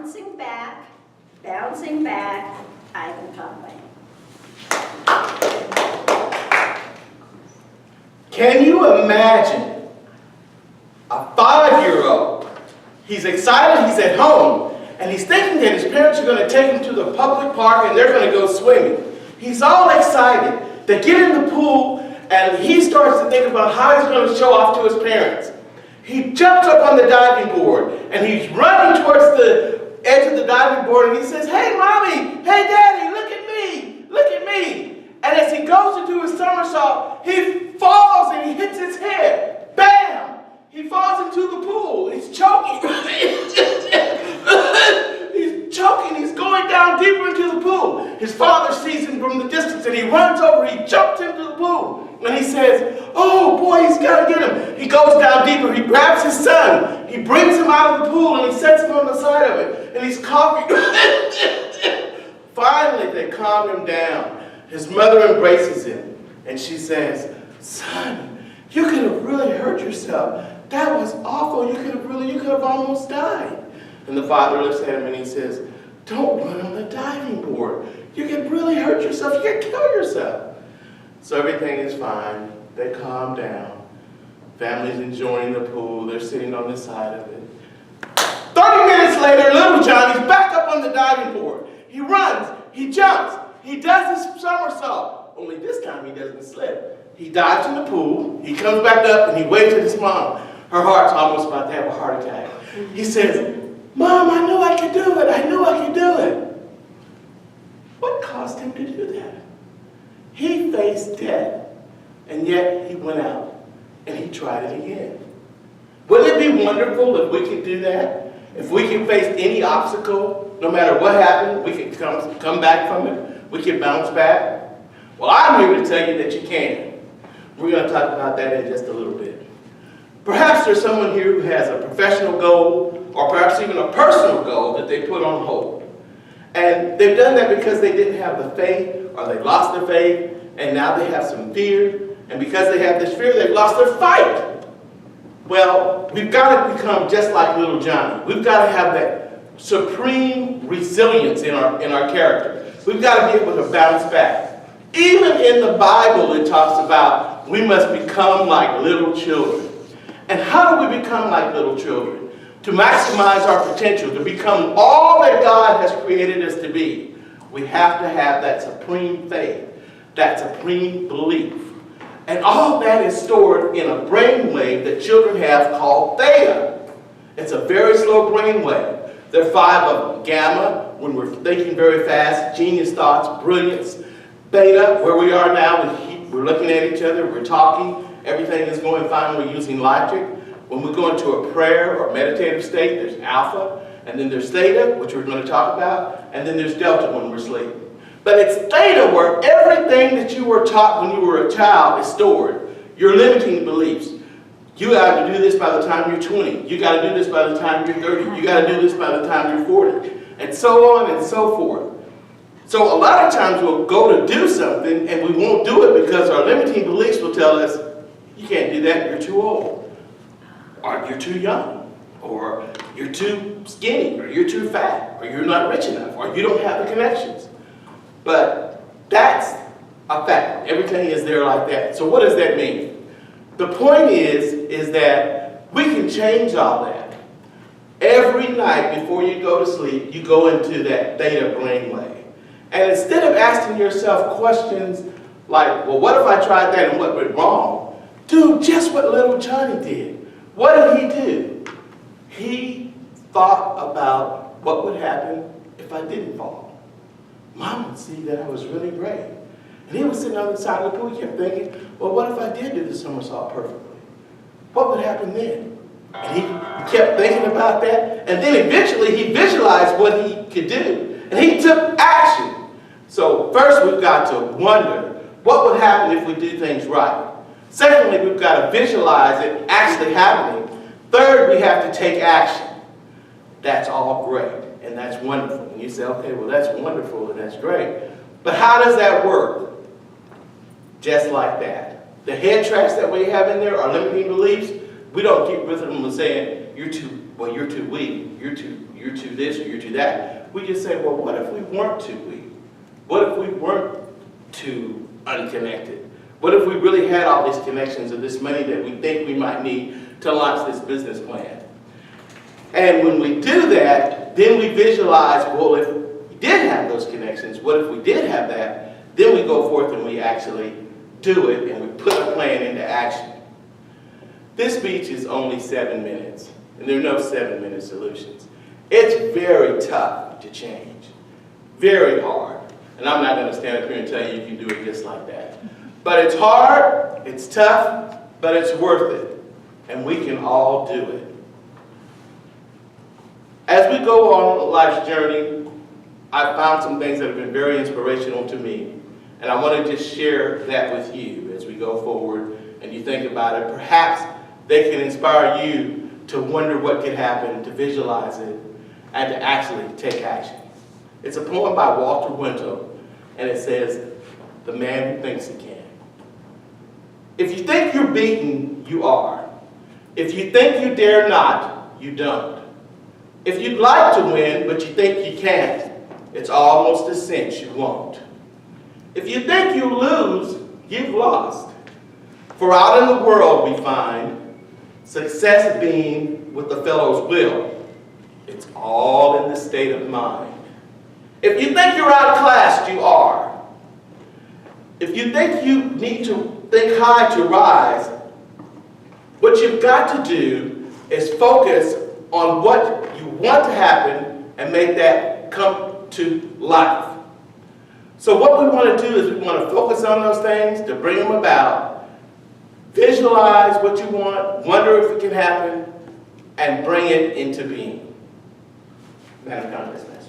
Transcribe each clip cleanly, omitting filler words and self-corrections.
bouncing back, Ivan Conway. Can you imagine a 5-year-old? He's excited, he's at home, and he's thinking that his parents are going to take him to the public park and they're going to go swimming. He's all excited. They get in the pool, and he starts to think about how he's going to show off to his parents. He jumps up on the diving board, and he's running towards the edge of the diving board, and he says, "Hey, Mommy! Hey, Daddy! Look at me! Look at me!" And as he goes to do his somersault, he falls and he hits his head. Bam! He falls into the pool. He's choking. He's choking. He's going down deeper into the pool. His father sees him from the distance, and he runs over. He jumps into the pool. And he says, "Oh, boy, he's got to get him." He goes down deeper. He grabs his son. He brings him out of the pool, and he sets him on the side of it. And he's coughing. Finally, they calm him down. His mother embraces him, and she says, "Son, you could have really hurt yourself. That was awful. You could have almost died." And the father looks at him and he says, "Don't run on the diving board. You could really hurt yourself. You could kill yourself." So everything is fine. They calm down. Family's enjoying the pool. They're sitting on the side of it. 30 minutes later, little Johnny's back up on the diving board. He runs. He jumps. He does his somersault. Only this time he doesn't slip. He dives in the pool. He comes back up and he waves at his mom. Her heart's almost about to have a heart attack. He says, "Mom, I knew I could do it. I knew I could do it." What caused him to do that? He faced death, and yet he went out and he tried it again. Wouldn't it be wonderful if we could do that? If we could face any obstacle, no matter what happened, we could come back from it. We could bounce back. Well, I'm here to tell you that you can. We're going to talk about that in just a little bit. Perhaps there's someone here who has a professional goal, or perhaps even a personal goal that they put on hold. And they've done that because they didn't have the faith, or they lost their faith, and now they have some fear. And because they have this fear, they've lost their fight. Well, we've got to become just like little Johnny. We've got to have that supreme resilience in our character. We've got to be able to bounce back. Even in the Bible, it talks about we must become like little children. And how do we become like little children? To maximize our potential, to become all that God has created us to be, we have to have that supreme faith, that supreme belief. And all that is stored in a brainwave that children have called theta. It's a very slow brainwave. There are 5 of them. Gamma, when we're thinking very fast, genius thoughts, brilliance. Theta, where we are now, we're looking at each other, we're talking, everything is going fine, we're using logic. When we go into a prayer or meditative state, there's alpha, and then there's theta, which we're going to talk about, and then there's delta when we're sleeping. But it's theta where everything that you were taught when you were a child is stored. Your limiting beliefs. You got to do this by the time you're 20. You got to do this by the time you're 30. You got to do this by the time you're 40. And so on and so forth. So a lot of times we'll go to do something and we won't do it because our limiting beliefs will tell us, "You can't do that, you're too old." Or "You're too young." Or "You're too skinny." Or "You're too fat." Or "You're not rich enough." Or "You don't have the connections." But that's a fact. Everything is there like that. So what does that mean? The point is that we can change all that. Every night before you go to sleep, you go into that theta brainwave. And instead of asking yourself questions like, "Well, what if I tried that and what went wrong?" do just what little Johnny did. What did he do? He thought about what would happen if I didn't fall. Mom would see that I was really brave. And he was sitting on the side of the pool. He kept thinking, "Well, what if I did do the somersault perfectly? What would happen then?" And he kept thinking about that. And then eventually he visualized what he could do. And he took action. So first we've got to wonder, what would happen if we do things right? Secondly, we've got to visualize it actually happening. Third, we have to take action. That's all great. And that's wonderful. And you say, "Okay, well, that's wonderful and that's great." But how does that work? Just like that. The head tracks that we have in there, our limiting beliefs, we don't get rid of them and saying, "You're too weak, you're you're too this or you're too that. We just say, well, what if we weren't too weak? What if we weren't too unconnected? What if we really had all these connections of this money that we think we might need to launch this business plan? And when we do that, then we visualize, well, if we did have those connections, what if we did have that? Then we go forth and we actually do it and we put a plan into action. This speech is only 7 minutes, and there are no 7-minute solutions. It's very tough to change, very hard. And I'm not going to stand up here and tell you you can do it just like that. But it's hard, it's tough, but it's worth it. And we can all do it. As we go on life's journey, I've found some things that have been very inspirational to me. And I want to just share that with you as we go forward and you think about it. Perhaps they can inspire you to wonder what could happen, to visualize it, and to actually take action. It's a poem by Walter Wintle, and it says, "The man who thinks he can." If you think you're beaten, you are. If you think you dare not, you don't. If you'd like to win, but you think you can't, it's almost a cinch you won't. If you think you lose, you've lost. For out in the world we find success being with the fellow's will. It's all in the state of mind. If you think you're outclassed, you are. If you think you need to think high to rise, what you've got to do is focus on what you want to happen and make that come to life. So what we want to do is we want to focus on those things to bring them about, visualize what you want, wonder if it can happen, and bring it into being. Madam Congressman.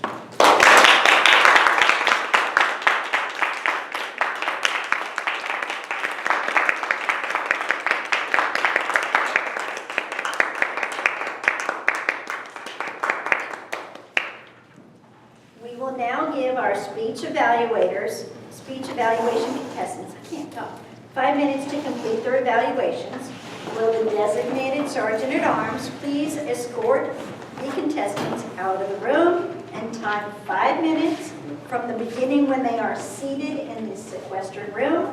We will now give our speech evaluation contestants, I can't talk, 5 minutes to complete their evaluations. Will the designated Sergeant-at-Arms please escort the contestants out of the room and time 5 minutes from the beginning when they are seated in the sequestered room.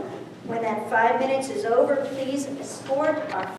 When that 5 minutes is over, please escort our